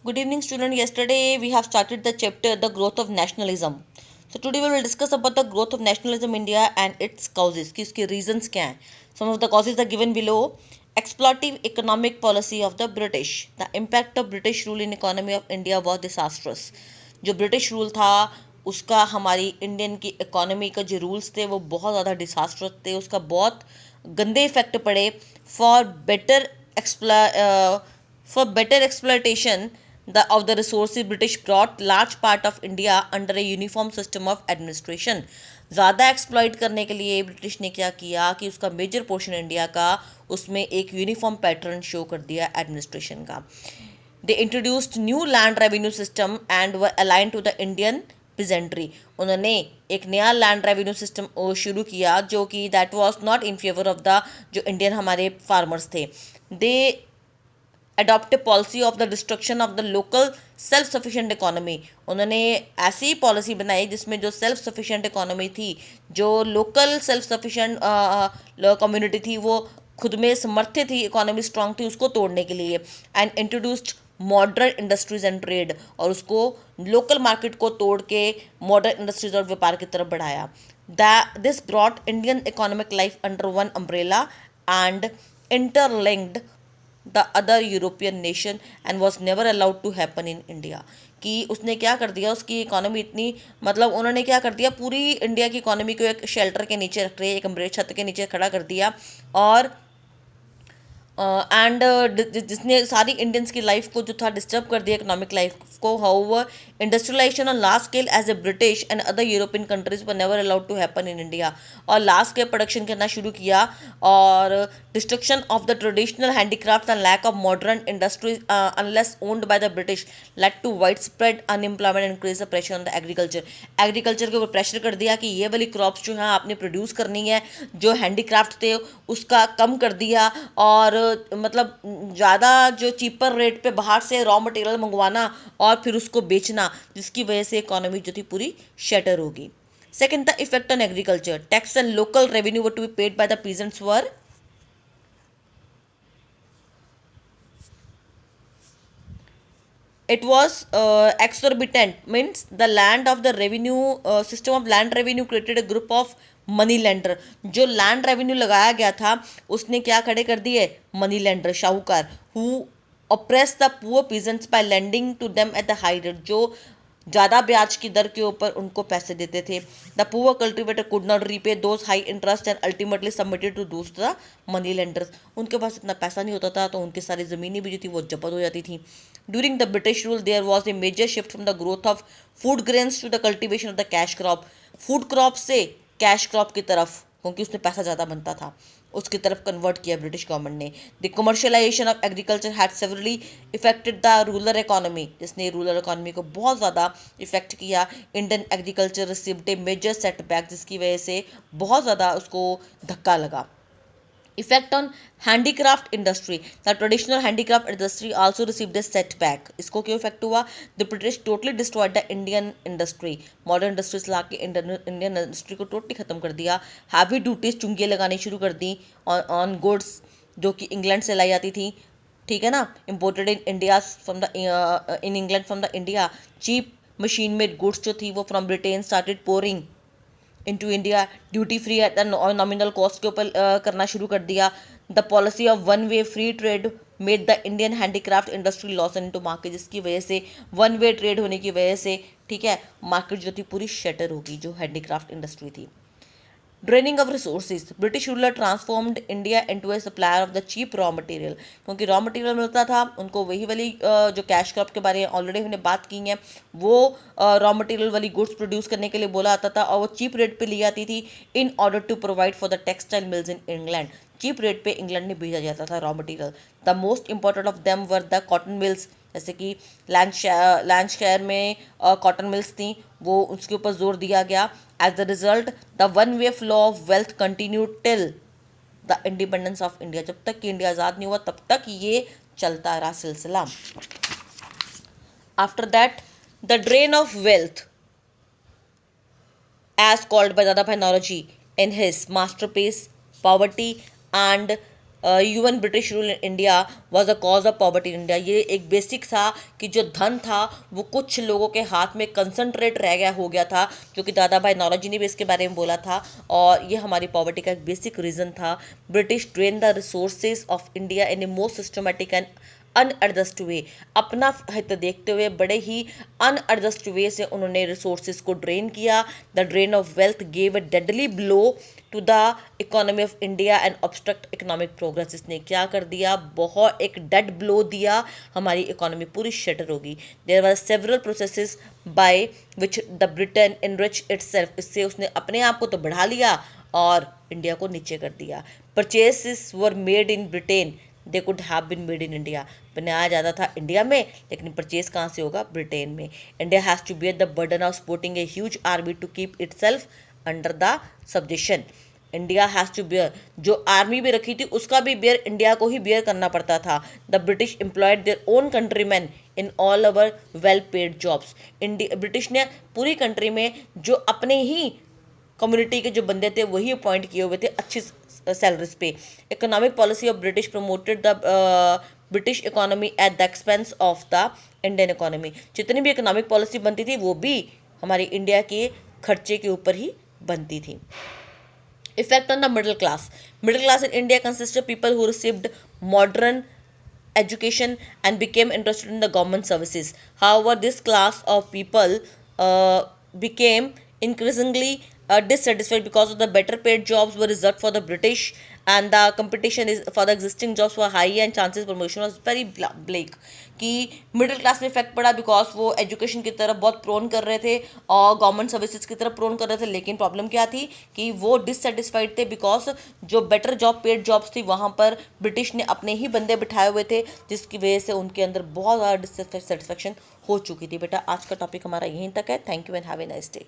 Good evening, student. Yesterday we have started the chapter The Growth of Nationalism. So today we will discuss about the growth of nationalism in India and its causes. कि उसके reasons क्या हैं? Some of the causes are given below. Exploitative economic policy of the British. The impact of British rule in economy of India was disastrous. जो British rule था उसका हमारी Indian की economy का जो रूल्स थे वो बहुत ज़्यादा डिसास्ट्रस थे. उसका बहुत गंदे इफेक्ट पड़े. For better exploitation of the resources, British brought large part of India under a uniform system of administration. ज़्यादा एक्सप्लॉइट करने के लिए ब्रिटिश ने क्या किया कि उसका मेजर पोर्शन इंडिया का उसमें एक यूनिफॉर्म पैटर्न शो कर दिया एडमिनिस्ट्रेशन का. They introduced new land revenue system and were alien to the Indian peasantry. उन्होंने एक नया लैंड रेवेन्यू सिस्टम शुरू किया जो कि that was not in favour of the जो इंडियन हमारे फार्मर्स थे. They adopt policy of the destruction of the local self sufficient economy. उन्होंने ऐसी पॉलिसी बनाई जिसमें जो सेल्फ सफिशिएंट इकोनॉमी थी, जो लोकल सेल्फ सफिशिएंट कम्युनिटी थी, वो खुद में समर्थ थी, इकोनॉमी स्ट्रांग थी, उसको तोड़ने के लिए. And introduced modern industries and trade, और उसको लोकल मार्केट को तोड़ के मॉडर्न इंडस्ट्रीज और व्यापार की तरफ बढ़ाया. This brought Indian economic life under one umbrella and interlinked the other European nation and was never allowed to happen in India. कि उसने क्या कर दिया, उसकी इकोनॉमी इतनी मतलब उन्होंने क्या कर दिया, पूरी इंडिया की इकोनॉमी को एक शेल्टर के नीचे रख रहे, एक अम्ब्रेला छत के नीचे खड़ा कर दिया. और एंड जिसने सारी इंडियंस की लाइफ को जो था डिस्टर्ब कर दिया, इकोनॉमिक लाइफ को. However industrialization on large scale as a British and other European countries were never allowed to happen in India. और लार्ज स्केल प्रोडक्शन करना शुरू किया, और destruction of the traditional handicraft and lack of modern industries unless owned by the British led to wide spread unemployment and increase the pressure on the agriculture. Agriculture के ऊपर pressure कर दिया कि ये वाली क्रॉप्स जो है आपने प्रोड्यूस करनी है, जो हैंडीक्राफ्ट थे उसका कम कर दिया, और मतलब ज़्यादा जो चीपर रेट पे बाहर से रॉ मटेरियल मंगवाना और फिर उसको बेचना, जिसकी वजह से इकोनॉमी जो थी पूरी शटर होगी. Second, the effect on agriculture. Tax and local revenue were to be paid by the peasants were it was exorbitant. Means the land of the revenue system of land revenue created a group of money lender. जो land revenue लगाया गया था उसने क्या खड़े कर दिए, money lender, शाहूकार, who oppress the poor peasants by lending to them at the high rate. जो ज़्यादा ब्याज की दर के ऊपर उनको पैसे देते थे. The poor cultivator could not repay those high interest and ultimately submitted to those the money lenders. उनके पास इतना पैसा नहीं होता था तो उनकी सारी ज़मीनें भी जो थी वो जब्त हो जाती थी. During the British rule, there was a major shift from the growth of food grains to the cultivation of the cash crop. Food crop से कैश क्रॉप की तरफ, क्योंकि उसमें पैसा ज़्यादा बनता था, उसकी तरफ कन्वर्ट किया ब्रिटिश गवर्नमेंट ने. The commercialization of agriculture had severely affected the rural economy, जिसने रूरल इकोनॉमी को बहुत ज़्यादा इफेक्ट किया. Indian agriculture received a major setback, जिसकी वजह से बहुत ज़्यादा उसको धक्का लगा. Effect on handicraft industry. The traditional handicraft industry also received a setback. इसको क्यों इफेक्ट हुआ? The British totally destroyed the Indian industry. Modern industries ला के इंडियन इंडस्ट्री को टोटली खत्म कर दिया. हैवी ड्यूटीज, चुंगियाँ लगानी शुरू कर दी ऑन गुड्स जो कि इंग्लैंड से लाई जाती थी. ठीक है ना, imported in India from the in England from the India. Cheap machine made goods जो थी वो from Britain started pouring into India. Duty free at the nominal cost के ऊपर करना शुरू कर दिया. The policy of one way free trade made the Indian handicraft industry loss into market, जिसकी वजह से वन वे ट्रेड होने की वजह से, ठीक है, मार्केट जो थी पूरी शटर होगी, जो हैंडीक्राफ्ट इंडस्ट्री थी. Draining of resources. British ruler transformed India into a supplier of the cheap raw material. क्योंकि रॉ मटेरियल मिलता था उनको, वही वाली जो कैश क्रॉप के बारे में ऑलरेडी हमने बात की है, वो रॉ मटेरियल वाली गुड्स प्रोड्यूस करने के लिए बोला आता था, और वो चीप रेट पे ली जाती थी in order to provide for the textile mills in England. Cheap rate पे इंग्लैंड में भेजा जाता था raw material. The most important of them were the cotton mills. जैसे कि लैंचशायर में कॉटन मिल्स थी, वो उसके ऊपर जोर दिया गया. As the result the one way flow of wealth continue till the independence of India. जब तक कि इंडिया आज़ाद नहीं हुआ तब तक ये चलता रहा सिलसिला. After that the drain of wealth as called by Dada Bhai Naoroji in his masterpiece Poverty and human British rule in India was the cause of poverty in India. ये एक बेसिक था कि जो धन था वो कुछ लोगों के हाथ में कंसंट्रेट रह गया हो गया था, जो कि दादा भाई नौरोजी ने भी इसके बारे में बोला था, और ये हमारी पॉवर्टी का एक बेसिक रीज़न था। British drain the resources of India in a more systematic and unjust way. अपना हित देखते हुए बड़े ही अनएडजस्ट वे से उन्होंने रिसोर्सेज को ड्रेन किया। The drain of wealth gave a deadly blow to the economy of India and obstruct economic progress. इसने क्या कर दिया, बहुत एक डेड ब्लो दिया, हमारी इकोनॉमी पूरी शटर होगी। There were several processes by which the Britain enrich itself. इससे उसने अपने आप को तो बढ़ा लिया और इंडिया को नीचे कर दिया। Purchases were made in Britain, they could have been made in India. बनाया जाता था इंडिया में, लेकिन परचेज कहाँ से होगा, ब्रिटेन में। India has to bear the burden of supporting a huge army to keep itself under the subjection. India has to bear, जो आर्मी भी रखी थी उसका भी बियर इंडिया को ही बियर करना पड़ता था। The British employed their own countryman in all our well paid jobs. India British ने पूरी कंट्री में जो अपने ही कम्युनिटी के जो बंदे थे वही अपॉइंट किए हुए थे अच्छी सैलरीज पे। Economic policy of British promoted the British economy at the expense of the Indian economy. जितनी भी इकोनॉमिक पॉलिसी बनती थी वो भी हमारी इंडिया के खर्चे के ऊपर ही बनती थी। Effect on the middle class. Middle class in India consists of people who received modern education and became interested in the government services. However, this class of people became increasingly dissatisfied because of the better paid jobs were reserved for the British and the competition is for the existing jobs were high and chances promotion was very bleak। कि middle class में effect पड़ा because वो education की तरफ बहुत prone कर रहे थे और गवर्नमेंट सर्विसेज की तरफ प्रोन कर रहे थे, लेकिन प्रॉब्लम क्या थी कि वो डिससेटिस्फाइड थे बिकॉज जो बेटर जॉब पेड जॉब्स थी वहाँ पर ब्रिटिश ने अपने ही बंदे बिठाए हुए थे, जिसकी वजह से उनके अंदर बहुत ज़्यादा डिससेटिस्फेक्शन हो चुकी थी। बेटा आज का टॉपिक हमारा यहीं तक है। Thank you and have a nice day.